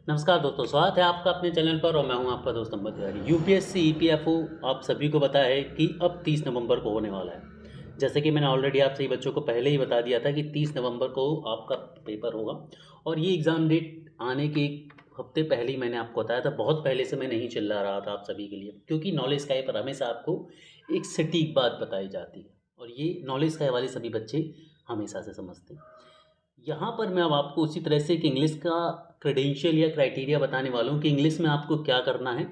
नमस्कार दोस्तों, स्वागत है आपका अपने चैनल पर और मैं हूं आपका दोस्त नंबर तिवारी। यूपीएससी ईपीएफओ आप सभी को पता है कि अब 30 नवंबर को होने वाला है। जैसे कि मैंने ऑलरेडी आप सभी बच्चों को पहले ही बता दिया था कि 30 नवंबर को आपका पेपर होगा और ये एग्ज़ाम डेट आने के एक हफ्ते पहले ही मैंने आपको बताया था। बहुत पहले से मैं नहीं चिल्ला रहा था आप सभी के लिए, क्योंकि नॉलेज स्काई पर हमेशा आपको एक सटीक बात बताई जाती है और ये नॉलेज स्काई वाले सभी बच्चे हमेशा से समझते हैं। यहाँ पर मैं अब आपको उसी तरह से एक इंग्लिश का क्रेडेंशियल या क्राइटेरिया बताने वाला हूँ कि इंग्लिश में आपको क्या करना है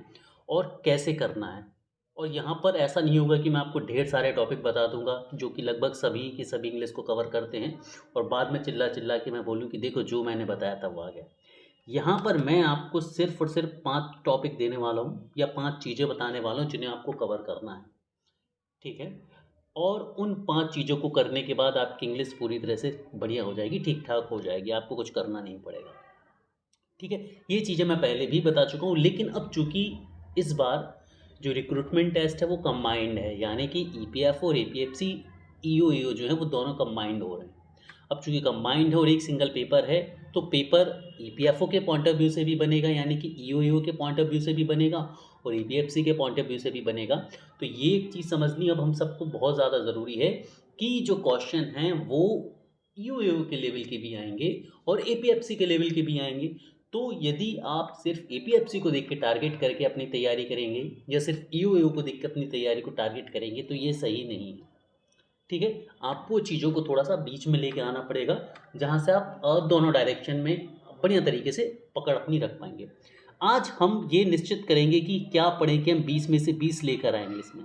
और कैसे करना है। और यहाँ पर ऐसा नहीं होगा कि मैं आपको ढेर सारे टॉपिक बता दूंगा जो कि लगभग सभी की सभी इंग्लिश को कवर करते हैं और बाद में चिल्ला चिल्ला के मैं बोलूँ कि देखो जो मैंने बताया था वो आ गया। यहाँ पर मैं आपको सिर्फ और सिर्फ 5 टॉपिक देने वाला हूँ या 5 चीज़ें बताने वाला हूँ जिन्हें आपको कवर करना है, ठीक है। और उन 5 चीज़ों को करने के बाद आपकी इंग्लिश पूरी तरह से बढ़िया हो जाएगी, ठीक ठाक हो जाएगी, आपको कुछ करना नहीं पड़ेगा, ठीक है। ये चीज़ें मैं पहले भी बता चुका हूँ, लेकिन अब चूंकि इस बार जो रिक्रूटमेंट टेस्ट है वो कंबाइंड है, यानी कि ईपीएफ और एपीएफसी ईओ जो है वो दोनों कंबाइंड हो रहे हैं। अब चूंकि कंबाइंड है और एक सिंगल पेपर है, तो पेपर ईपीएफओ के पॉइंट ऑफ व्यू से भी बनेगा, यानी कि ईओ के पॉइंट ऑफ व्यू से भी बनेगा और ईपीएफसी के पॉइंट ऑफ व्यू से भी बनेगा। तो ये एक चीज़ समझनी अब हम सबको बहुत ज़्यादा ज़रूरी है कि जो क्वेश्चन हैं वो ईओ के लेवल के भी आएंगे और एपीएफसी के लेवल के भी आएंगे। तो यदि आप सिर्फ एपीएफसी को देख के टारगेट करके अपनी तैयारी करेंगे या सिर्फ ईओ को देख के अपनी तैयारी को टारगेट करेंगे तो ये सही नहीं है, ठीक है। आपको चीज़ों को थोड़ा सा बीच में लेके आना पड़ेगा, जहाँ से आप दोनों डायरेक्शन में बढ़िया तरीके से पकड़ अपनी रख पाएंगे। आज हम ये निश्चित करेंगे कि क्या पढ़ें कि हम 20 में से 20 लेकर आए इंग्लिश में।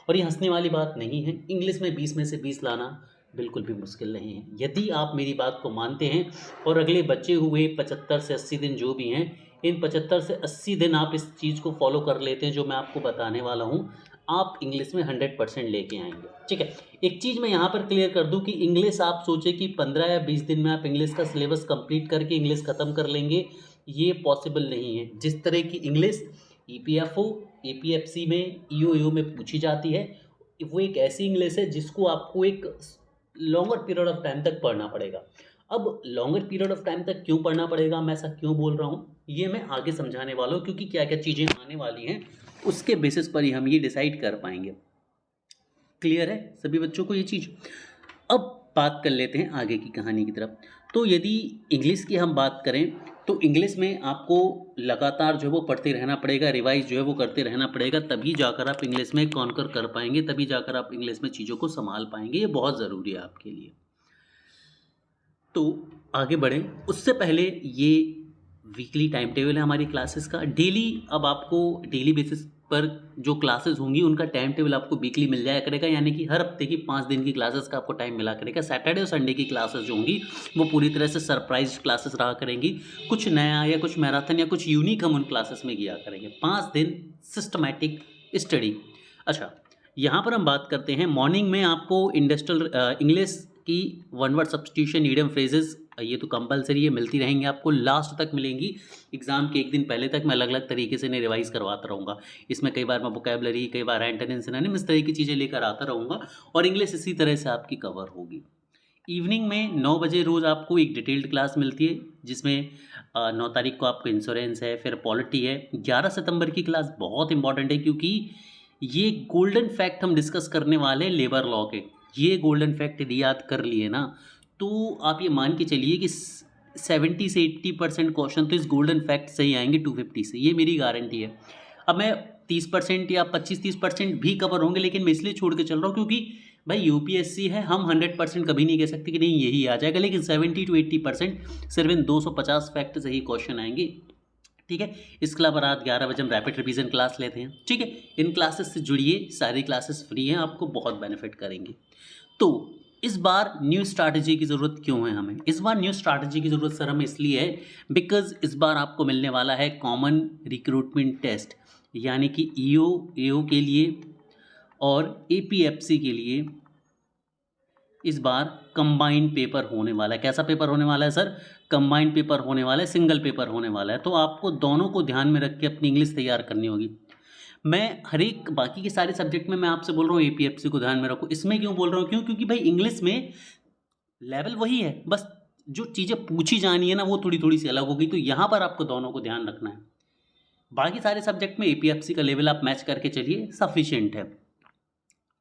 और ये हंसने वाली बात नहीं है, इंग्लिश में 20 में से 20 लाना बिल्कुल भी मुश्किल नहीं है यदि आप मेरी बात को मानते हैं और अगले बचे हुए 75 से 80 दिन जो भी हैं, इन 75 से 80 दिन आप इस चीज़ को फॉलो कर लेते हैं जो मैं आपको बताने वाला हूँ, आप इंग्लिश में 100% लेके आएंगे, ठीक है। एक चीज़ मैं यहाँ पर क्लियर कर दूँ कि इंग्लिश आप सोचे कि 15 या 20 दिन में आप इंग्लिश का सिलेबस कंप्लीट करके इंग्लिश ख़त्म कर लेंगे, ये पॉसिबल नहीं है। जिस तरह की इंग्लिश ईपीएफओ एपीएफसी में ईओ में पूछी जाती है, वो एक ऐसी इंग्लिश है जिसको आपको एक लॉन्गर पीरियड ऑफ टाइम तक पढ़ना पड़ेगा। अब लॉन्गर पीरियड ऑफ टाइम तक क्यों पढ़ना पड़ेगा, मैं ऐसा क्यों बोल रहा हूँ, ये मैं आगे समझाने वाला हूँ, क्योंकि क्या क्या चीज़ें आने वाली हैं उसके बेसिस पर ही हम ये डिसाइड कर पाएंगे। क्लियर है सभी बच्चों को ये चीज़। अब बात कर लेते हैं आगे की कहानी की तरफ। तो यदि इंग्लिश की हम बात करें तो इंग्लिश में आपको लगातार जो है वो पढ़ते रहना पड़ेगा, रिवाइज जो है वो करते रहना पड़ेगा, तभी जाकर आप इंग्लिश में कॉन्कर कर पाएंगे, तभी जाकर आप इंग्लिश में चीज़ों को संभाल पाएंगे। ये बहुत ज़रूरी है आपके लिए। तो आगे बढ़ें उससे पहले ये वीकली टाइम टेबल है हमारी क्लासेस का। डेली अब आपको डेली बेसिस पर जो क्लासेस होंगी उनका टाइम टेबल आपको वीकली मिल जाया करेगा, यानी कि हर हफ्ते की 5 दिन की क्लासेस का आपको टाइम मिला करेगा। सैटरडे और संडे की क्लासेस जो होंगी वो पूरी तरह से सरप्राइज क्लासेस रहा करेंगी, कुछ नया या कुछ मैराथन या कुछ यूनिक हम उन क्लासेस में किया करेंगे। 5 दिन सिस्टमैटिक स्टडी। अच्छा, यहाँ पर हम बात करते हैं मॉर्निंग में आपको इंडस्ट्रियल इंग्लिश की one word substitution idiom phrases, ये तो कंपलसरी है, मिलती रहेंगी आपको, लास्ट तक मिलेंगी। एग्जाम के एक दिन पहले तक मैं अलग अलग तरीके से इन्हें रिवाइज करवाता रहूँगा। इसमें कई बार मैं वोकैबलरी, कई बार एंटोनिम्स, सिनोनिम, इस तरह की चीज़ें लेकर आता रहूँगा और इंग्लिश इसी तरह से आपकी कवर होगी। इवनिंग में 9 बजे रोज़ आपको एक डिटेल्ड क्लास मिलती है, जिसमें 9 तारीख को आपको इंश्योरेंस है, फिर पॉलिटी है। 11 सितंबर की क्लास बहुत इंपॉर्टेंट है, क्योंकि ये गोल्डन फैक्ट हम डिस्कस करने वाले हैं लेबर लॉ के। ये गोल्डन फैक्ट यदि याद कर लिए ना, तो आप ये मान के चलिए कि 70 से 80% क्वेश्चन तो इस गोल्डन फैक्ट से ही आएंगे 250 से, ये मेरी गारंटी है। अब मैं 30% या 25-30% भी कवर होंगे, लेकिन मैं इसलिए छोड़ के चल रहा हूँ क्योंकि भाई यूपीएससी है, हम 100% कभी नहीं कह सकते कि नहीं यही आ जाएगा, लेकिन 70 to 80% सिर्फ इन 250 फैक्ट से ही क्वेश्चन आएंगे, ठीक है। इसके अलावा रात 11 बजे हम रैपिड रिवीजन क्लास लेते हैं, ठीक है। इन क्लासेस से जुड़िए, सारी क्लासेस फ्री हैं, आपको बहुत बेनिफिट करेंगी। तो इस बार न्यू स्ट्रैटेजी की ज़रूरत क्यों है हमें? इस बार न्यू स्ट्रैटेजी की ज़रूरत सर हमें इसलिए है बिकॉज इस बार आपको मिलने वाला है कॉमन रिक्रूटमेंट टेस्ट, यानी कि ईओ एओ के लिए और एपीएफसी के लिए इस बार कंबाइंड पेपर होने वाला है। कैसा पेपर होने वाला है सर? कंबाइंड पेपर होने वाला है, सिंगल पेपर होने वाला है। तो आपको दोनों को ध्यान में रख के अपनी इंग्लिश तैयार करनी होगी। मैं हर एक बाकी के सारे सब्जेक्ट में मैं आपसे बोल रहा हूँ एपीएफसी को ध्यान में रखो, इसमें क्यों बोल रहा हूँ? क्योंकि भाई इंग्लिश में लेवल वही है, बस जो चीज़ें पूछी जानी है ना वो थोड़ी थोड़ी सी अलग होगी, तो यहाँ पर आपको दोनों को ध्यान रखना है। बाकी सारे सब्जेक्ट में एपीएफसी का लेवल आप मैच करके चलिए, सफिशिएंट है।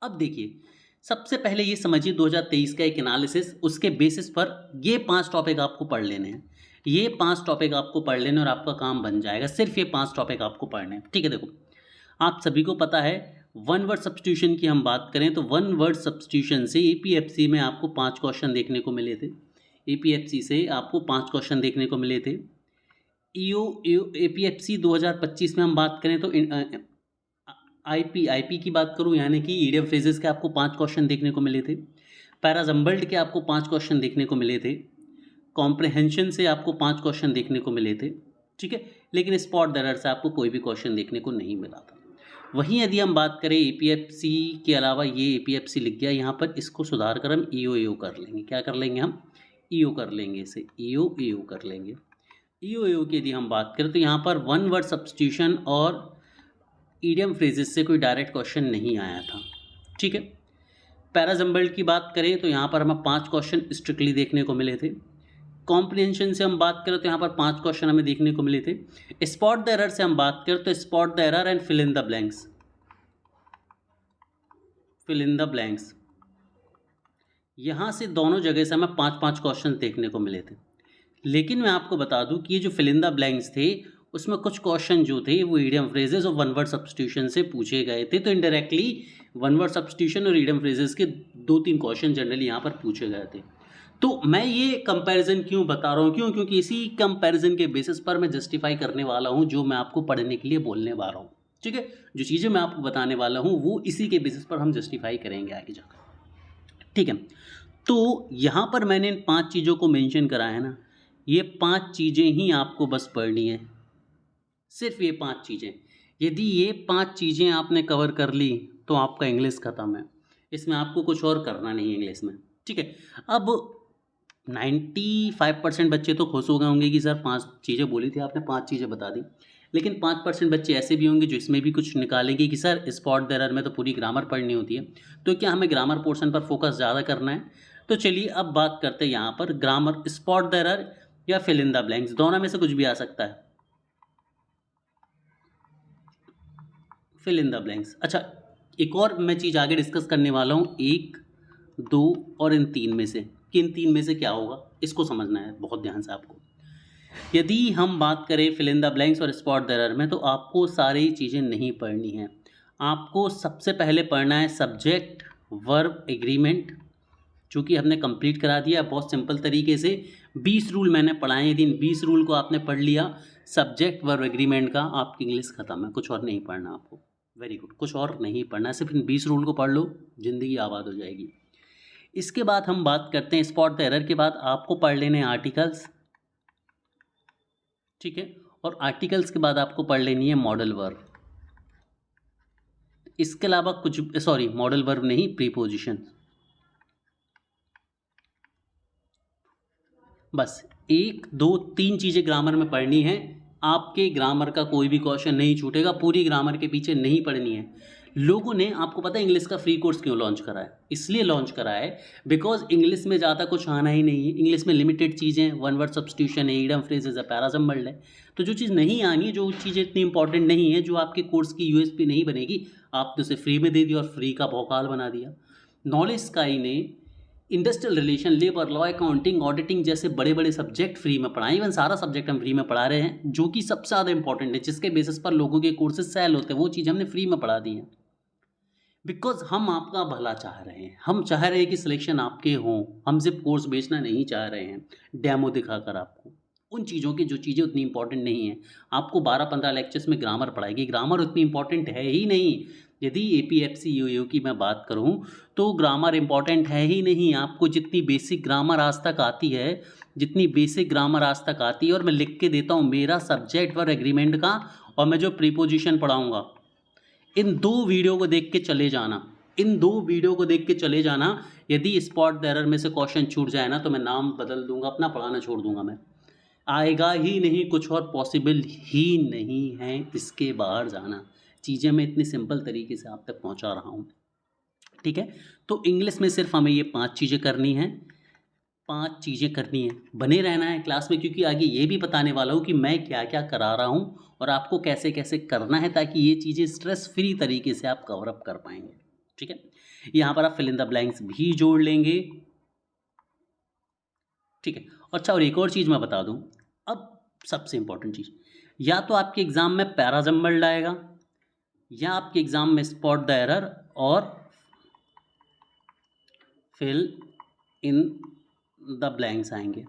अब देखिए, सबसे पहले ये समझिए 2023 का एक एनालिसिस, उसके बेसिस पर ये 5 टॉपिक आपको पढ़ लेने हैं। ये 5 टॉपिक आपको पढ़ लेने और आपका काम बन जाएगा। सिर्फ ये 5 टॉपिक आपको पढ़ने हैं, ठीक है। देखो, आप सभी को पता है वन वर्ड सब्स्टिट्यूशन की हम बात करें तो वन वर्ड सब्स्टिट्यूशन से एपीएफसी में आपको 5 क्वेश्चन देखने को मिले थे। एपीएफसी से आपको 5 क्वेश्चन देखने को मिले थे। एपीएफसी 2025 में हम बात करें तो आईपी की बात करूं, यानी कि ईडियम फ्रेजेस के आपको 5 क्वेश्चन देखने को मिले थे। पैराजम्बल्ड के आपको 5 क्वेश्चन देखने को मिले थे। कॉम्प्रहेंशन से आपको 5 क्वेश्चन देखने को मिले थे, ठीक है। लेकिन स्पॉट एरर से आपको कोई भी क्वेश्चन देखने को नहीं मिला था। वहीं यदि हम बात करें एपीएफसी के अलावा, ये एपीएफसी लिख गया यहाँ पर, इसको सुधार कर हम ईओ कर लेंगे। क्या कर लेंगे हम? ईओ कर लेंगे, इसे ईओ कर लेंगे। ईओ की यदि हम बात करें तो यहाँ पर वन वर्ड सब्स्टिट्यूशन और ईडियम फ्रेजेस से कोई डायरेक्ट क्वेश्चन नहीं आया था, ठीक है। पैराजम्बल्ड की बात करें तो यहाँ पर हमें 5 क्वेश्चन स्ट्रिक्टली देखने को मिले थे। कॉम्प्रिहेंशन से हम बात करें तो यहाँ पर 5 क्वेश्चन हमें देखने को मिले थे। स्पॉट द एरर से हम बात करें तो spot the error and fill in the blanks, यहाँ से दोनों जगह से हमें 5-5 क्वेश्चन देखने को मिले थे। लेकिन मैं आपको बता दूं कि ये जो फिल इन द ब्लैंक्स थे उसमें कुछ क्वेश्चन जो थे वो ईडियम फ्रेजेस और वन वर्ड सब्स्टिट्यूशन से पूछे गए थे। तो इनडायरेक्टली वन वर्ड सब्स्टिट्यूशन और ईडियम फ्रेजेस के 2-3 क्वेश्चन जनरली यहाँ पर पूछे गए थे। तो मैं ये कंपैरिजन क्यों बता रहा हूँ? क्योंकि इसी कंपैरिजन के बेसिस पर मैं जस्टिफाई करने वाला हूँ जो मैं आपको पढ़ने के लिए बोलने वाला हूँ, ठीक है। जो चीज़ें मैं आपको बताने वाला हूँ वो इसी के बेसिस पर हम जस्टिफाई करेंगे आगे जाकर, ठीक है। तो यहाँ पर मैंने इन 5 चीज़ों को मेंशन करा है ना, ये 5 चीज़ें ही आपको बस पढ़नी है, सिर्फ ये 5 चीज़ें। यदि ये 5 चीज़ें आपने कवर कर ली तो आपका इंग्लिश ख़त्म है। इसमें आपको कुछ और करना नहीं है इंग्लिश में, ठीक है। अब 95% बच्चे तो खुश हो गए होंगे कि सर 5 चीज़ें बोली थी आपने, 5 चीज़ें बता दी। लेकिन 5% बच्चे ऐसे भी होंगे जो इसमें भी कुछ निकालेंगे कि सर स्पॉट द एरर में तो पूरी ग्रामर पढ़नी होती है, तो क्या हमें ग्रामर पोर्शन पर फोकस ज़्यादा करना है? तो चलिए अब बात करते हैं यहाँ पर ग्रामर, स्पॉट द एरर या फिल इन द ब्लैंक्स, दोनों में से कुछ भी आ सकता है। Fill in the blanks. अच्छा, एक और मैं चीज़ आगे डिस्कस करने वाला हूँ, 1, 2 और इन 3 में से, कि इन 3 में से क्या होगा, इसको समझना है बहुत ध्यान से आपको। यदि हम बात करें फिल इन द ब्लैंक्स और स्पॉट द एरर में, तो आपको सारी चीज़ें नहीं पढ़नी हैं। आपको सबसे पहले पढ़ना है सब्जेक्ट वर्ब एग्रीमेंट, चूँकि हमने कंप्लीट करा दिया बहुत सिंपल तरीके से। 20 रूल मैंने पढ़ाए, यदि इन 20 रूल को आपने पढ़ लिया सब्जेक्ट वर्ब एग्रीमेंट का, आपकी इंग्लिश ख़त्म है, कुछ और नहीं पढ़ना आपको। वेरी गुड, कुछ और नहीं पढ़ना, सिर्फ इन 20 रूल को पढ़ लो, ज़िंदगी आबाद हो जाएगी। इसके बाद हम बात करते हैं स्पॉट द एरर के बाद आपको पढ़ लेने आर्टिकल्स, ठीक है। और आर्टिकल्स के बाद आपको पढ़ लेनी है मॉडल वर्ब। इसके अलावा कुछ, सॉरी मॉडल वर्ब नहीं, प्रीपोजिशन। बस 1, 2, 3 चीज़ें ग्रामर में पढ़नी है। आपके ग्रामर का कोई भी क्वेश्चन नहीं छूटेगा, पूरी ग्रामर के पीछे नहीं पढ़नी है। लोगों ने, आपको पता है इंग्लिश का फ्री कोर्स क्यों लॉन्च करा है? इसलिए लॉन्च करा है बिकॉज इंग्लिश में ज़्यादा कुछ आना ही नहीं है। इंग्लिश में लिमिटेड चीज़ें, वन वर्ड सब्स्टिट्यूशन है, ईडियम फ्रेजेस है, पैराजम्बल्ड है। तो जो चीज़ नहीं आनी है, जो चीज़ें इतनी इंपॉर्टेंट नहीं है, जो आपके कोर्स की यूएसपी नहीं बनेगी, आपने उसे फ्री में दे दिया और फ्री का भौकाल बना दिया। नॉलेज स्काई ने industrial relation, labour law, accounting, auditing जैसे बड़े बड़े सब्जेक्ट फ्री में पढ़ाएं। इवन सारा सब्जेक्ट हम फ्री में पढ़ा रहे हैं, जो कि सबसे ज़्यादा इंपॉर्टेंट है, जिसके बेसिस पर लोगों के कोर्सेज सेल होते हैं, वो चीज़ हमने फ्री में पढ़ा दी है। बिकॉज हम आपका भला चाह रहे हैं, हम चाह रहे हैं कि सिलेक्शन आपके हों। हम सिर्फ कोर्स बेचना नहीं चाह रहे हैं डेमो दिखाकर आपको, उन चीज़ों की जो चीज़ें उतनी इंपॉर्टेंट नहीं हैं। आपको 12-15 लेक्चर्स में ग्रामर पढ़ाएगी, ग्रामर उतनी इंपॉर्टेंट है ही नहीं। यदि एपीएफसी यूयू की मैं बात करूं तो ग्रामर इंपॉर्टेंट है ही नहीं। आपको जितनी बेसिक ग्रामर आज तक आती है, जितनी बेसिक ग्रामर आज तक आती है, और मैं लिख के देता हूं मेरा सब्जेक्ट और एग्रीमेंट का, और मैं जो प्रीपोजिशन पढ़ाऊँगा, इन 2 वीडियो को देख के चले जाना, इन 2 वीडियो को देख के चले जाना। यदि स्पॉट द एरर में से क्वेश्चन छूट जाए ना, तो मैं नाम बदल दूंगा, अपना पढ़ाना छोड़ दूंगा, मैं आएगा ही नहीं, कुछ और पॉसिबल ही नहीं है इसके बाहर जाना। चीज़ें मैं इतनी सिंपल तरीके से आप तक पहुंचा रहा हूं, ठीक है। तो इंग्लिश में सिर्फ हमें ये 5 चीज़ें करनी हैं। 5 चीज़ें करनी है, बने रहना है क्लास में, क्योंकि आगे ये भी बताने वाला हूँ कि मैं क्या क्या करा रहा हूँ और आपको कैसे कैसे करना है, ताकि ये चीज़ें स्ट्रेस फ्री तरीके से आप कवर अप कर पाएंगे। ठीक है, यहाँ पर आप फिल इन द ब्लैंक्स भी जोड़ लेंगे। ठीक है, अच्छा, और एक और चीज़ मैं बता दूँ, अब सबसे इंपॉर्टेंट चीज़, या तो आपके एग्ज़ाम में पैराजम्बल्ड आएगा, या आपके एग्ज़ाम में स्पॉट द एरर और फिल इन द ब्लैंक्स आएंगे।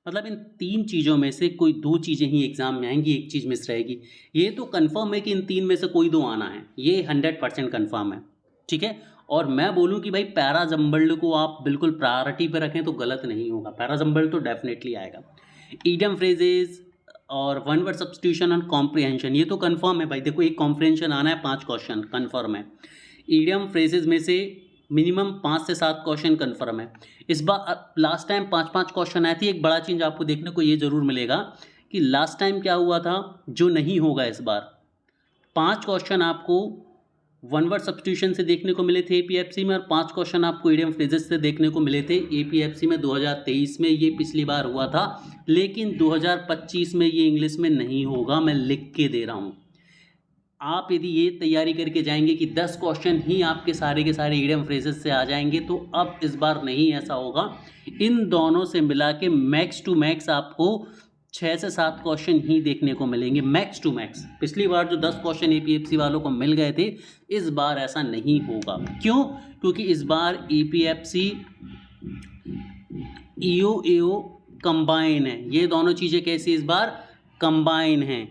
मतलब इन 3 चीज़ों में से कोई 2 चीज़ें ही एग्ज़ाम में आएंगी, एक चीज़ मिस रहेगी। ये तो कंफर्म है कि इन 3 में से कोई 2 आना है, ये 100% कंफर्म है। ठीक है, और मैं बोलूँ कि भाई पैराजम्बल्ड को आप बिल्कुल प्रायोरिटी पे रखें तो गलत नहीं होगा, पैराजम्बल्ड तो डेफिनेटली आएगा। ईडियम फ्रेजेस और one word substitution and comprehension, ये तो कंफर्म है भाई। देखो, एक कॉम्प्रिहेंशन आना है, 5 क्वेश्चन कंफर्म है। ईडियम फ्रेजेस में से मिनिमम 5 से 7 क्वेश्चन कंफर्म है। इस बार लास्ट टाइम 5-5 क्वेश्चन आए थे। एक बड़ा चेंज आपको देखने को ये ज़रूर मिलेगा कि लास्ट टाइम क्या हुआ था, जो नहीं होगा इस बार। 5 क्वेश्चन आपको वन वर्ड सब्स्टिट्यूशन से देखने को मिले थे एपीएफसी में, और 5 क्वेश्चन आपको ईडियम फ्रेजेस से देखने को मिले थे एपीएफसी में 2023 में। ये पिछली बार हुआ था, लेकिन 2025 में ये इंग्लिश में नहीं होगा, मैं लिख के दे रहा हूँ। आप यदि ये तैयारी करके जाएंगे कि 10 क्वेश्चन ही आपके सारे के सारे ईडियम फ्रेजेस से आ जाएंगे, तो अब इस बार नहीं ऐसा होगा। इन दोनों से मिला के मैक्स टू मैक्स आपको 6 से 7 क्वेश्चन ही देखने को मिलेंगे, मैक्स टू मैक्स। पिछली बार जो 10 क्वेश्चन एपीएफसी वालों को मिल गए थे, इस बार ऐसा नहीं होगा। क्यों? क्योंकि इस बार एपीएफसी ईओ कंबाइन है। ये दोनों चीज़ें कैसी इस बार कंबाइन हैं,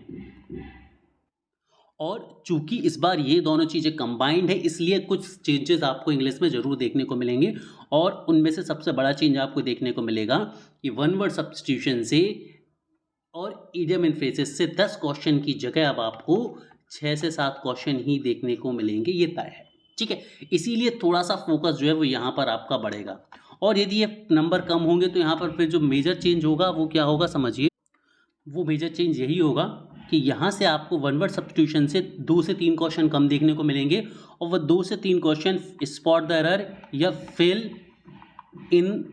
और चूंकि इस बार ये दोनों चीज़ें कंबाइंड है, इसलिए कुछ चेंजेस आपको इंग्लिश में ज़रूर देखने को मिलेंगे। और उनमें से सबसे बड़ा चेंज आपको देखने को मिलेगा कि वन वर्ड सब्स्टिट्यूशन से और ईडियम एंड फ्रेजेस से 10 क्वेश्चन की जगह अब आपको 6 से 7 क्वेश्चन ही देखने को मिलेंगे, ये तय है। ठीक है, इसीलिए थोड़ा सा फोकस जो है वो यहाँ पर आपका बढ़ेगा। और यदि ये नंबर कम होंगे तो यहाँ पर फिर जो मेजर चेंज होगा वो क्या होगा, समझिए। वो मेजर चेंज यही होगा कि यहाँ से आपको वन वर्ड सब्स्टिट्यूशन से 2 से 3 क्वेश्चन कम देखने को मिलेंगे, और वह 2 से 3 क्वेश्चन स्पॉट द एरर या फिल इन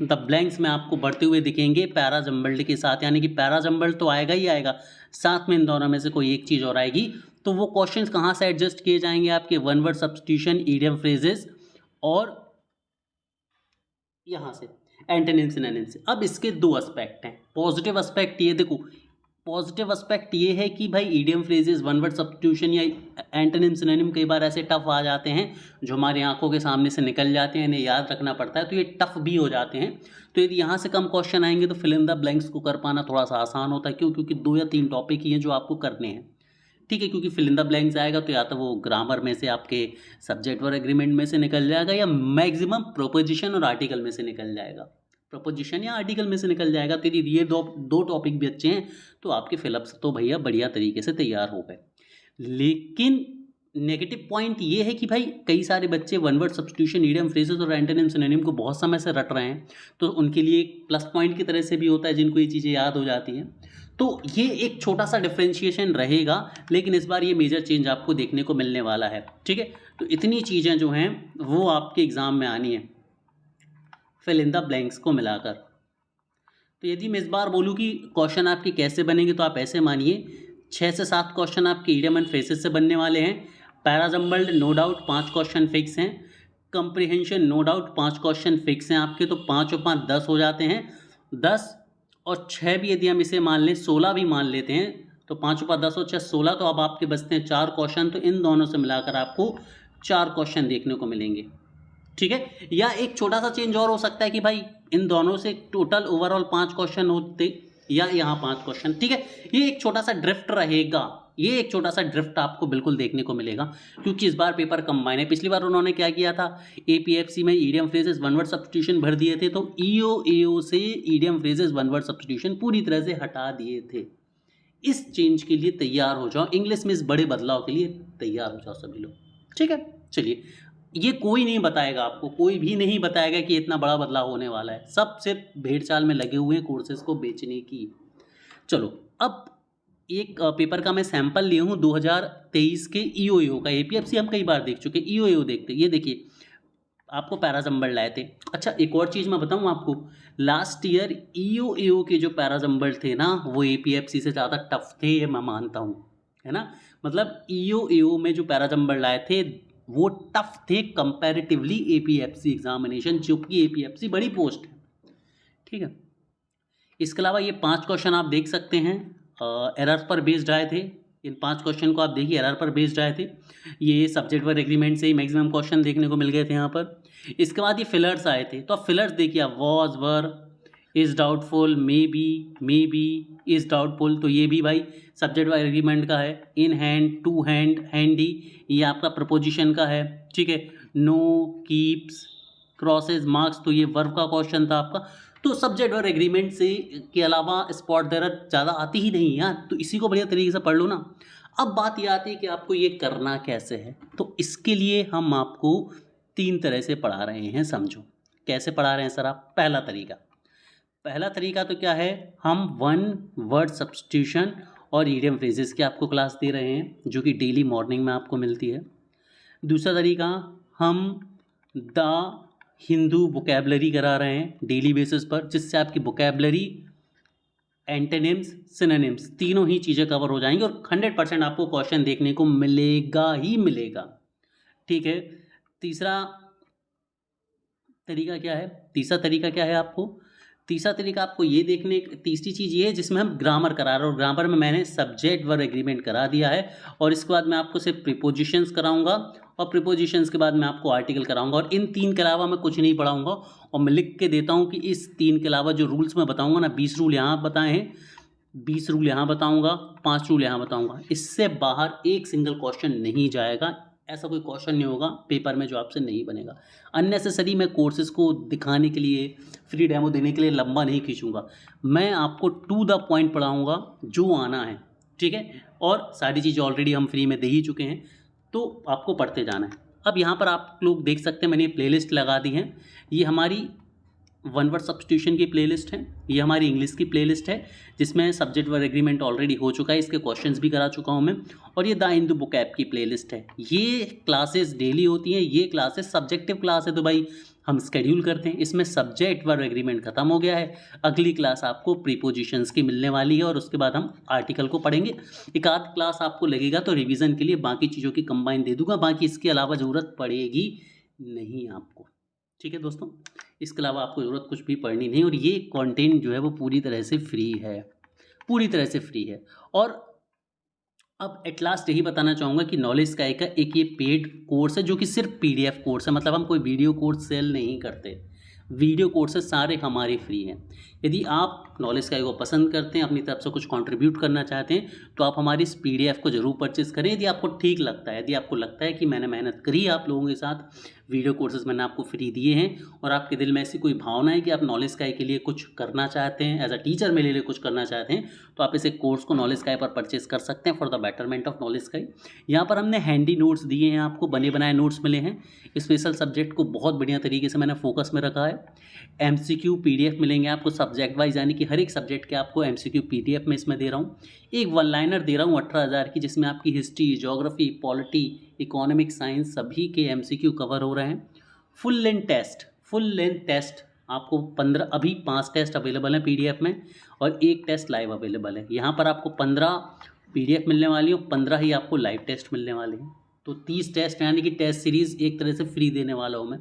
द ब्लैंक्स में आपको बढ़ते हुए दिखेंगे पैराजम्बल्ड के साथ। यानी कि पैराजम्बल्ड तो आएगा ही आएगा, साथ में इन दोनों में से कोई एक चीज़ और आएगी। तो वो क्वेश्चंस कहाँ से एडजस्ट किए जाएंगे, आपके one word substitution, idiom phrases और यहाँ से एंटोनिम सिनोनिम से। अब इसके 2 एस्पेक्ट हैं। पॉजिटिव एस्पेक्ट ये देखो, पॉजिटिव एस्पेक्ट ये है कि भाई idiom phrases, one word substitution या एंटोनिम सिनोनिम कई बार ऐसे टफ आ जाते हैं जो हमारी आंखों के सामने से निकल जाते हैं, इन्हें याद रखना पड़ता है, तो ये टफ भी हो जाते हैं। तो यदि यहाँ से कम क्वेश्चन आएंगे तो फिल इन द ब्लैंक्स को कर पाना थोड़ा सा आसान होता है। क्यों? क्योंकि 2 या 3 टॉपिक ही हैं जो आपको करने हैं। ठीक है, क्योंकि फिल इन द ब्लैंक्स आएगा तो या तो वो ग्रामर में से, आपके सब्जेक्ट वर्ब एग्रीमेंट में से निकल जाएगा, या मैक्सिमम प्रोपोजिशन और आर्टिकल में से निकल जाएगा, प्रोपोजिशन या आर्टिकल में से निकल जाएगा। तो यदि ये दो टॉपिक भी अच्छे हैं तो आपके फिलअप्स तो भैया बढ़िया तरीके से तैयार हो गए। लेकिन नेगेटिव पॉइंट ये है कि भाई कई सारे बच्चे one word substitution, idiom phrases और एंटोनिम सिनोनिम को बहुत समय से रट रहे हैं, तो उनके लिए एक प्लस पॉइंट की तरह से भी होता है जिनको ये चीज़ें याद हो जाती हैं। तो ये एक छोटा सा डिफ्रेंशिएशन रहेगा, लेकिन इस बार ये मेजर चेंज आपको देखने को मिलने वाला है। ठीक है, तो इतनी चीज़ें जो हैं वो आपके एग्ज़ाम में आनी है फिल इन द ब्लैंक्स को मिलाकर। तो यदि मैं इस बार बोलूँ कि क्वेश्चन आपके कैसे बनेंगे, तो आप ऐसे मानिए 6 से 7 क्वेश्चन आपके ईडियम एंड फ्रेजेस से बनने वाले हैं। Parajumbled no doubt 5 question fix हैं। Comprehension no doubt 5 question fix हैं आपके, तो 5 और 5 10 हो जाते हैं। 10 और 6 भी यदि हम इसे मान लें, 16 भी मान लेते हैं, तो 5 और 5 10 और 6 16, तो अब आपके बचते हैं 4 क्वेश्चन। तो इन दोनों से मिलाकर आपको 4 क्वेश्चन देखने को मिलेंगे। ठीक है, या एक छोटा सा चेंज और हो सकता है कि भाई इन दोनों से टोटल ओवरऑल 5 क्वेश्चन होते, या यहाँ 5 क्वेश्चन। ठीक है, ये एक छोटा सा ड्रिफ्ट रहेगा, ये एक छोटा सा ड्रिफ्ट आपको बिल्कुल देखने को मिलेगा, क्योंकि इस बार पेपर कंबाइन है। पिछली बार उन्होंने क्या किया था, एपीएफसी में idiom phrases one word substitution भर दिए थे, तो ईओ से idiom phrases one word substitution पूरी तरह से हटा दिए थे। इस चेंज के लिए तैयार हो जाओ, इंग्लिश में इस बड़े बदलाव के लिए तैयार हो जाओ सभी लोग। ठीक है, चलिए, ये कोई नहीं बताएगा आपको, कोई भी नहीं बताएगा कि इतना बड़ा बदलाव होने वाला है। सब सिर्फ भेड़ चाल में लगे हुए हैं कोर्सेज को बेचने की। चलो, अब एक पेपर का मैं सैंपल लिया हूँ 2023 के ईओ का। एपीएफसी हम कई बार देख चुके, ईओ देखते। ये देखिए, आपको पैराजम्बल लाए थे। अच्छा एक और चीज़ मैं बताऊँ आपको, लास्ट ईयर EO के जो पैराजम्बल थे ना वो APFC से ज़्यादा टफ थे, ये मैं मानता हूँ, है ना। मतलब EO में जो पैराजम्बल लाए थे वो टफ थे कंपैरेटिवली APFC एग्जामिनेशन, जबकि APFC बड़ी पोस्ट है, ठीक है। इसके अलावा ये 5 क्वेश्चन आप देख सकते हैं, एरर पर बेस्ड आए थे। इन 5 क्वेश्चन को आप देखिए, एरर पर बेस्ड आए थे। ये सब्जेक्ट वर एग्रीमेंट से ही मैक्सिमम क्वेश्चन देखने को मिल गए थे यहाँ पर। इसके बाद ये फिलर्स आए थे, तो आप फिलर्स देखिए, आप was, were, is doubtful, may be, is doubtful, तो ये भी भाई सब्जेक्ट वर एग्रीमेंट का है। In hand, to hand, handy, ये आपका प्रपोजिशन का है, ठीक है। नो, कीप्स, क्रॉसेज, मार्क्स, तो ये वर्ब का क्वेश्चन था आपका। तो सब्जेक्ट और एग्रीमेंट से के अलावा स्पॉट देरर ज़्यादा आती ही नहीं यार, तो इसी को बढ़िया तरीके से पढ़ लो ना। अब बात ये आती है कि आपको ये करना कैसे है, तो इसके लिए हम आपको 3 तरह से पढ़ा रहे हैं, समझो कैसे पढ़ा रहे हैं सर आप। पहला तरीका तो क्या है, हम 1 वर्ड सब्स्टिट्यूशन और इडियम फ्रेजेस की आपको क्लास दे रहे हैं, जो कि डेली मॉर्निंग में आपको मिलती है। दूसरा तरीका, हम द हिंदू वोकैबलरी करा रहे हैं डेली बेसिस पर, जिससे आपकी वोकैबलरी, एंटोनिम्स, सिनोनिम्स तीनों ही चीज़ें कवर हो जाएंगी और 100% आपको क्वेश्चन देखने को मिलेगा ही मिलेगा, ठीक है। तीसरा तरीका क्या है, तीसरा तरीका आपको ये देखने, तीसरी चीज़ ये है जिसमें हम ग्रामर करा रहे हैं, और ग्रामर में मैंने सब्जेक्ट वर्ब एग्रीमेंट करा दिया है, और इसके बाद मैं आपको सिर्फ प्रीपोजिशंस कराऊंगा, और प्रीपोजिशंस के बाद मैं आपको आर्टिकल कराऊंगा, और इन 3 के अलावा मैं कुछ नहीं पढ़ाऊंगा। और मैं लिख के देता हूँ कि इस 3 के अलावा जो रूल्स मैं बताऊँगा ना, 20 रूल यहाँ बताए हैं, 20 रूल यहाँ बताऊँगा, 5 रूल यहाँ बताऊँगा, इससे बाहर एक सिंगल क्वेश्चन नहीं जाएगा। ऐसा कोई क्वेश्चन नहीं होगा पेपर में जो आपसे नहीं बनेगा। अननेसेसरी मैं कोर्सेज़ को दिखाने के लिए, फ्री डेमो देने के लिए लंबा नहीं खींचूंगा, मैं आपको टू द पॉइंट पढ़ाऊंगा जो आना है, ठीक है। और सारी चीज़ें ऑलरेडी हम फ्री में दे ही चुके हैं, तो आपको पढ़ते जाना है। अब यहाँ पर आप लोग देख सकते हैं, मैंने प्लेलिस्ट लगा दी है, ये हमारी 1 वर्ड सब्स्टिट्यूशन की प्लेलिस्ट है, ये हमारी इंग्लिश की प्लेलिस्ट है, जिसमें सब्जेक्ट वर्ब एग्रीमेंट ऑलरेडी हो चुका है, इसके क्वेश्चंस भी करा चुका हूँ मैं, और ये द हिंदू बुक ऐप की प्लेलिस्ट है। ये क्लासेस डेली होती हैं, ये क्लासेस सब्जेक्टिव क्लास है, तो भाई हम स्केड्यूल करते हैं। इसमें सब्जेक्ट वर्ब एग्रीमेंट खत्म हो गया है, अगली क्लास आपको प्रीपोजिशंस की मिलने वाली है, और उसके बाद हम आर्टिकल को पढ़ेंगे। एक आध क्लास आपको लगेगा तो रिवीजन के लिए बाकी चीज़ों की कंबाइन दे दूंगा, बाकी इसके अलावा ज़रूरत पड़ेगी नहीं आपको, ठीक है दोस्तों। इसके अलावा आपको ज़रूरत कुछ भी पढ़नी नहीं, और ये कंटेंट जो है वो पूरी तरह से फ्री है। और अब एट लास्ट यही बताना चाहूँगा कि नॉलेज स्काई का एक ये पेड कोर्स है, जो कि सिर्फ PDF कोर्स है, मतलब हम कोई वीडियो कोर्स सेल नहीं करते, वीडियो कोर्सेज सारे हमारे फ्री हैं। यदि आप नॉलेज स्काई को पसंद करते हैं, अपनी तरफ से कुछ कंट्रीब्यूट करना चाहते हैं, तो आप हमारी इस PDF को जरूर परचेज करें, यदि आपको ठीक लगता है, यदि आपको लगता है कि मैंने मेहनत करी आप लोगों के साथ, वीडियो कोर्सेज मैंने आपको फ्री दिए हैं, और आपके दिल में ऐसी कोई भावना है कि आप नॉलेज स्काई के लिए कुछ करना चाहते हैं, एज अ टीचर मेरे लिए कुछ करना चाहते हैं, तो आप इस कोर्स को नॉलेज स्काई पर परचेज कर सकते हैं for the betterment of knowledge sky. यहाँ पर हमने हैंडी नोट्स दिए हैं, आपको बने बनाए नोट्स मिले हैं, स्पेशल सब्जेक्ट को बहुत बढ़िया तरीके से मैंने फोकस में रखा है। MCQ PDF मिलेंगे आपको सब्जेक्ट वाइज, यानी कि हर एक सब्जेक्ट के आपको MCQ PDF में इसमें दे रहा हूँ। एक 1 लाइनर दे रहा हूँ 18,000 की, जिसमें आपकी history, geography, polity, economic, science सभी के MCQ कवर हो रहे हैं। फुल लेंथ टेस्ट आपको 15, अभी 5 टेस्ट अवेलेबल हैं PDF में, और 1 टेस्ट लाइव अवेलेबल है। यहाँ पर आपको 15 PDF मिलने वाली है, 15 ही आपको लाइव टेस्ट मिलने वाले हैं, तो 30 टेस्ट, यानी कि टेस्ट सीरीज़ एक तरह से फ्री देने वाला हूँ मैं,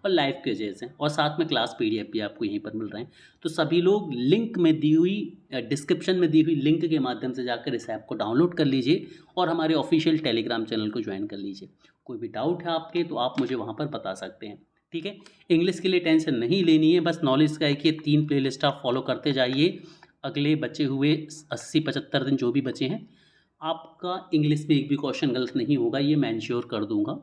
और लाइव क्विज़ेस हैं, और साथ में क्लास PDF भी आपको यहीं पर मिल रहे हैं। तो सभी लोग लिंक में दी हुई, डिस्क्रिप्शन में दी हुई लिंक के माध्यम से जाकर इस ऐप को डाउनलोड कर लीजिए, और हमारे ऑफिशियल टेलीग्राम चैनल को ज्वाइन कर लीजिए। कोई भी डाउट है आपके तो आप मुझे वहाँ पर बता सकते हैं, ठीक है। इंग्लिश के लिए टेंशन नहीं लेनी है, बस नॉलेज का एक ये 3 प्लेलिस्ट आप फॉलो करते जाइए। अगले बचे हुए 80-75 दिन जो भी बचे हैं, आपका इंग्लिश में एक भी क्वेश्चन गलत नहीं होगा, ये मैं इंश्योर कर दूंगा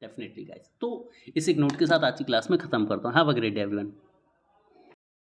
डेफिनेटली गाइस। तो इस एक नोट के साथ आज की क्लास में ख़त्म करता हूँ। Have a great day everyone.